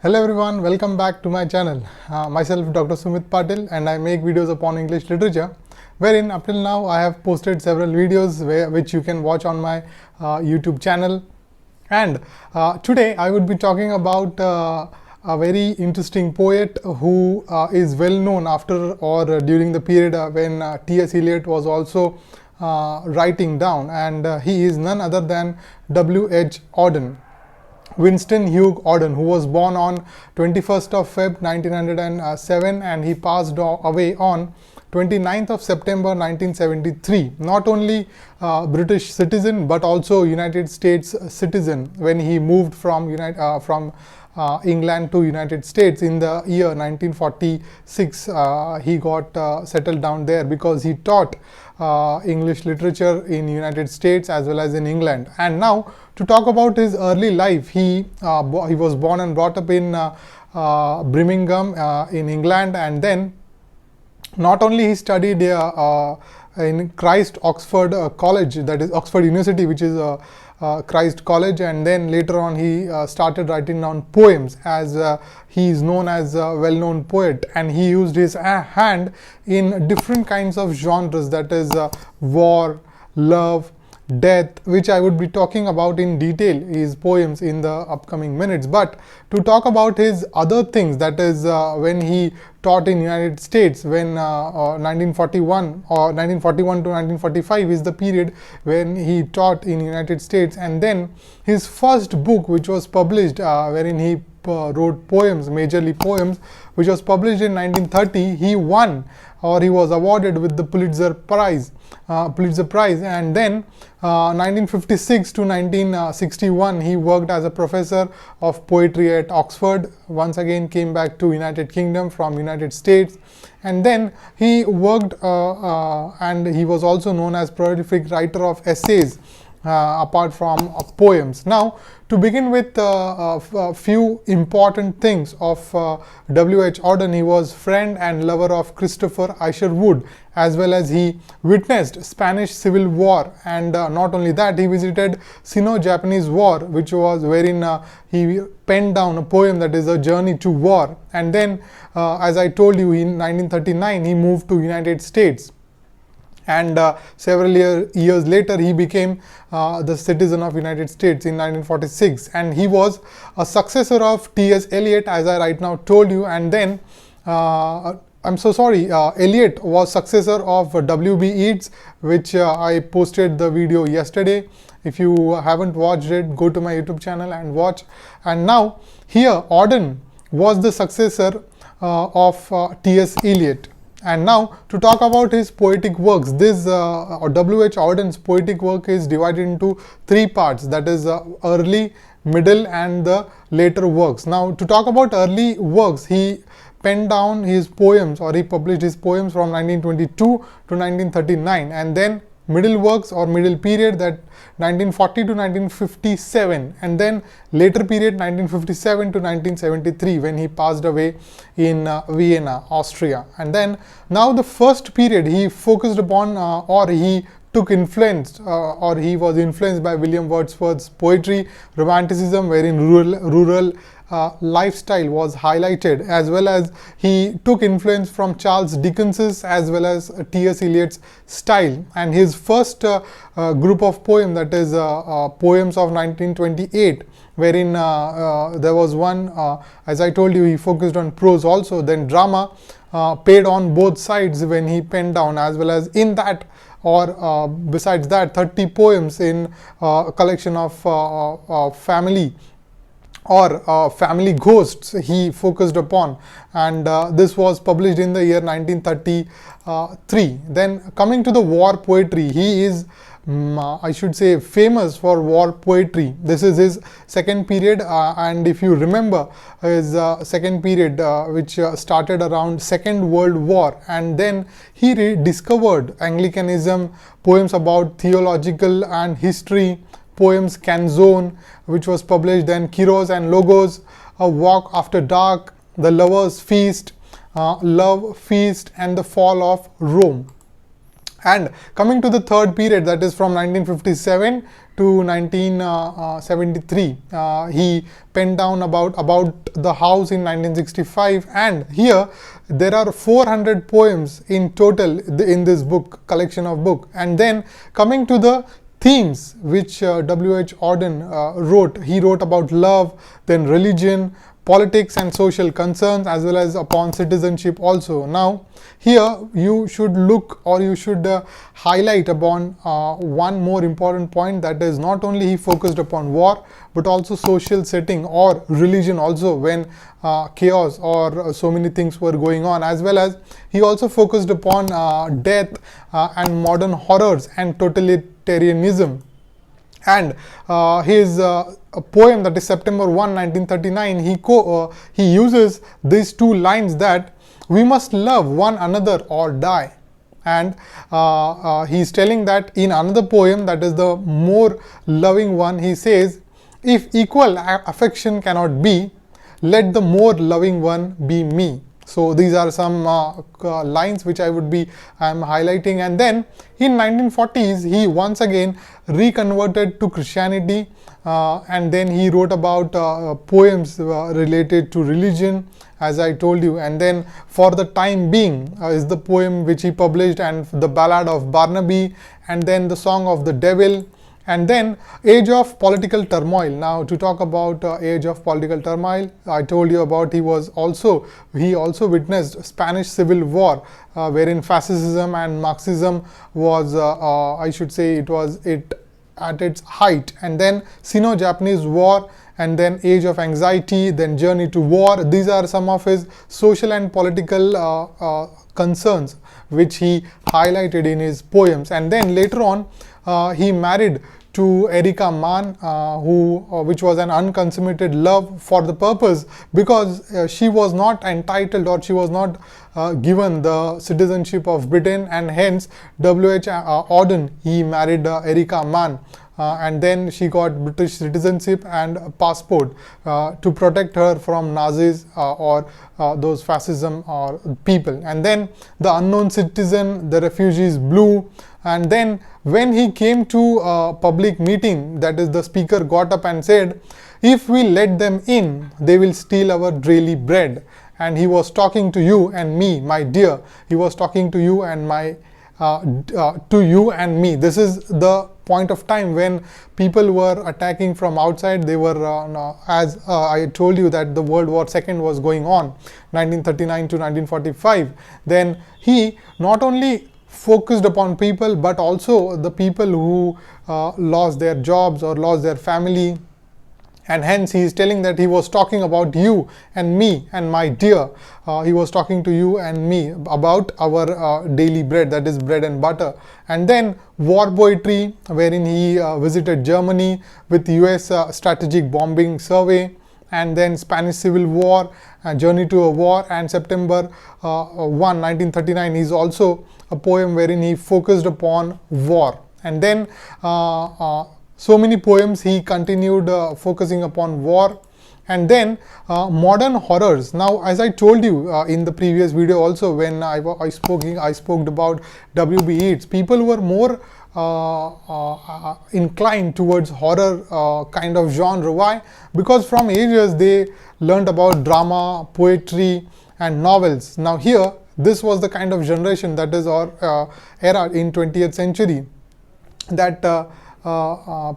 Hello everyone, welcome back to my channel. Myself Dr. Sumit Patil, and I make videos upon English literature, wherein up till now I have posted several videos which you can watch on my YouTube channel. And today I would be talking about a very interesting poet who is well known after or during the period when T.S. Eliot was also writing down, and he is none other than H Auden. Wystan Hugh Auden, who was born on 21st of Feb 1907 and he passed away on 29th of September 1973. Not only British citizen but also United States citizen when he moved from England to United States in the year 1946. He got settled down there because he taught English literature in United States as well as in England. And now to talk about his early life, he was born and brought up in Birmingham in England, and then not only he studied in Christ Oxford College, that is Oxford University, which is Christ College, and then later on he started writing down poems, as he is known as a well-known poet, and he used his hand in different kinds of genres, that is war, love, death, which I would be talking about in detail, his poems, in the upcoming minutes. But to talk about his other things, that is when he taught in United States, when 1941 or 1941 to 1945 is the period when he taught in United States, and then his first book, which was published wherein he wrote poems, majorly poems, which was published in 1930, he won, or he was awarded with the Pulitzer Prize, and then 1956 to 1961 he worked as a professor of poetry at Oxford. Once again came back to United Kingdom from United States, and then he worked and he was also known as prolific writer of essays apart from poems. Now, to begin with a few important things of W.H. Auden, he was friend and lover of Christopher Isherwood, as well as he witnessed Spanish Civil War, and not only that, he visited Sino-Japanese War, which was wherein he penned down a poem, that is A Journey to War, and then as I told you, in 1939 he moved to United States. And several years later, he became the citizen of United States in 1946, and he was a successor of T.S. Eliot, as I right now told you. And then I'm so sorry, Eliot was successor of W.B. Yeats, which I posted the video yesterday. If you haven't watched it, go to my YouTube channel and watch. And now here Auden was the successor of T.S. Eliot. And now to talk about his poetic works, this W.H. Auden's poetic work is divided into three parts, that is early, middle and the later works. Now to talk about early works, he penned down his poems, or he published his poems from 1922 to 1939, and then middle works or middle period, that 1940 to 1957, and then later period 1957 to 1973, when he passed away in Vienna, Austria. And then now the first period he focused upon or he took influence or he was influenced by William Wordsworth's poetry, Romanticism, wherein rural lifestyle was highlighted, as well as he took influence from Charles Dickens's as well as T.S. Eliot's style. And his first group of poems, that is poems of 1928, wherein there was one, as I told you, he focused on prose also, then drama paid on both sides when he penned down, as well as in that or besides that 30 poems in a collection of family or family ghosts he focused upon, and this was published in the year 1933. Then coming to the war poetry, he is I should say famous for war poetry. This is his second period, and if you remember his second period which started around Second World War, and then he rediscovered Anglicanism, poems about theological and history, poems Canzone, which was published, then Kiros and Logos, A Walk After Dark, The Lover's Feast, Love Feast, and The Fall of Rome. And coming to the third period, that is from 1957 to 1973, he penned down about the house in 1965, and here there are 400 poems in total in this book, collection of book. And then coming to the themes which W.H. Auden wrote, he wrote about love, then religion, politics and social concerns, as well as upon citizenship also. Now here you should look, or you should highlight upon one more important point, that is not only he focused upon war but also social setting or religion also, when chaos or so many things were going on, as well as he also focused upon death and modern horrors and totalitarianism. And his poem, that is September 1, 1939, he uses these two lines, that we must love one another or die. And he is telling that in another poem, that is the more loving one, he says, if equal affection cannot be, let the more loving one be me. So these are some lines which I am highlighting. And then in 1940s, he once again reconverted to Christianity, and then he wrote about poems related to religion, as I told you. And then For the Time Being is the poem which he published, and the Ballad of Barnaby, and then The Song of the Devil. And then Age of Political Turmoil. Now to talk about Age of Political Turmoil, I told you about he also witnessed Spanish Civil War, wherein fascism and Marxism was, I should say, it at its height. And then Sino-Japanese War, and then Age of Anxiety, then Journey to War. These are some of his social and political concerns which he highlighted in his poems. And then later on, he married to Erika Mann, which was an unconsummated love for the purpose, because she was not entitled, or she was not given the citizenship of Britain, and hence W.H. Auden, he married Erika Mann, and then she got British citizenship and a passport to protect her from Nazis or those fascism or people. And then The Unknown Citizen, The Refugees Blue. And then when he came to a public meeting, that is, the speaker got up and said, if we let them in, they will steal our daily bread. And he was talking to you and me, my dear. He was talking to you and me. This is the point of time when people were attacking from outside. They were, as I told you, that the World War II was going on, 1939 to 1945. Then he not only focused upon people, but also the people who lost their jobs or lost their family, and hence he is telling that he was talking about you and me and my dear. He was talking to you and me about our daily bread, that is bread and butter. And then War Poetry, wherein he visited Germany with US strategic bombing survey, and then Spanish Civil War, Journey to a War, and September 1, 1939 is also a poem wherein he focused upon war. And then so many poems he continued focusing upon war. And then modern horrors. Now, as I told you in the previous video also, when I spoke about W.B. Yeats, people were more inclined towards horror kind of genre. Why? Because from ages they learned about drama, poetry and novels. Now here, this was the kind of generation, that is our era in 20th century, that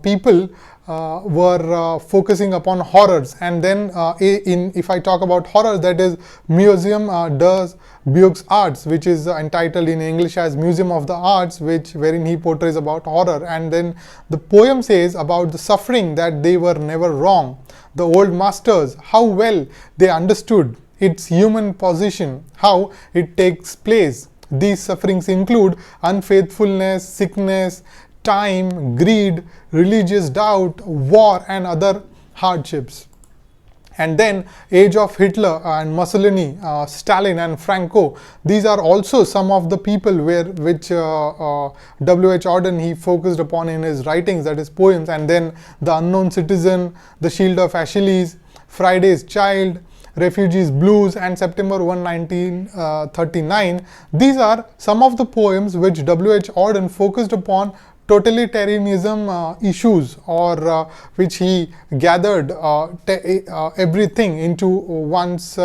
people were focusing upon horrors. And then if I talk about horrors, that is Museum des Beaux Arts, which is entitled in English as Museum of the Arts, wherein he portrays about horror. And then the poem says about the suffering, that they were never wrong. The old masters, how well they understood its human position, how it takes place. These sufferings include unfaithfulness, sickness, time, greed, religious doubt, war and other hardships. And then Age of Hitler and Mussolini, Stalin and Franco. These are also some of the people which W.H. Auden he focused upon in his writings, that is poems. And then The Unknown Citizen, The Shield of Achilles, Friday's Child, Refugees Blues, and September 1, 1939. These are some of the poems which W.H. Auden focused upon totalitarianism issues, or which he gathered everything into one's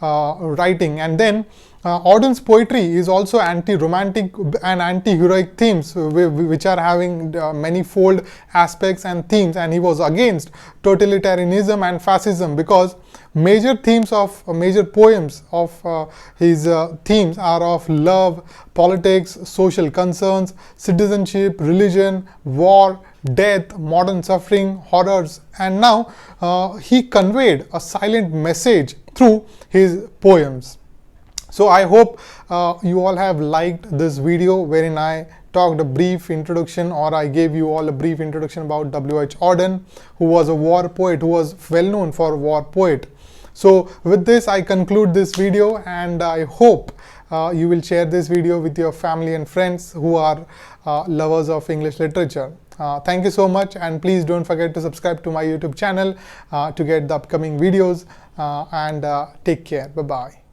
writing. And then Auden's poetry is also anti-romantic and anti-heroic themes, which are having manifold aspects and themes, and he was against totalitarianism and fascism, because major poems of his themes are of love, politics, social concerns, citizenship, religion, war, death, modern suffering, horrors, and now he conveyed a silent message through his poems. So I hope you all have liked this video wherein I talked a brief introduction, or I gave you all a brief introduction about W.H. Auden, who was a war poet, who was well known for a war poet. So with this I conclude this video, and I hope you will share this video with your family and friends who are lovers of English literature. Thank you so much, and please don't forget to subscribe to my YouTube channel to get the upcoming videos, and take care. Bye bye.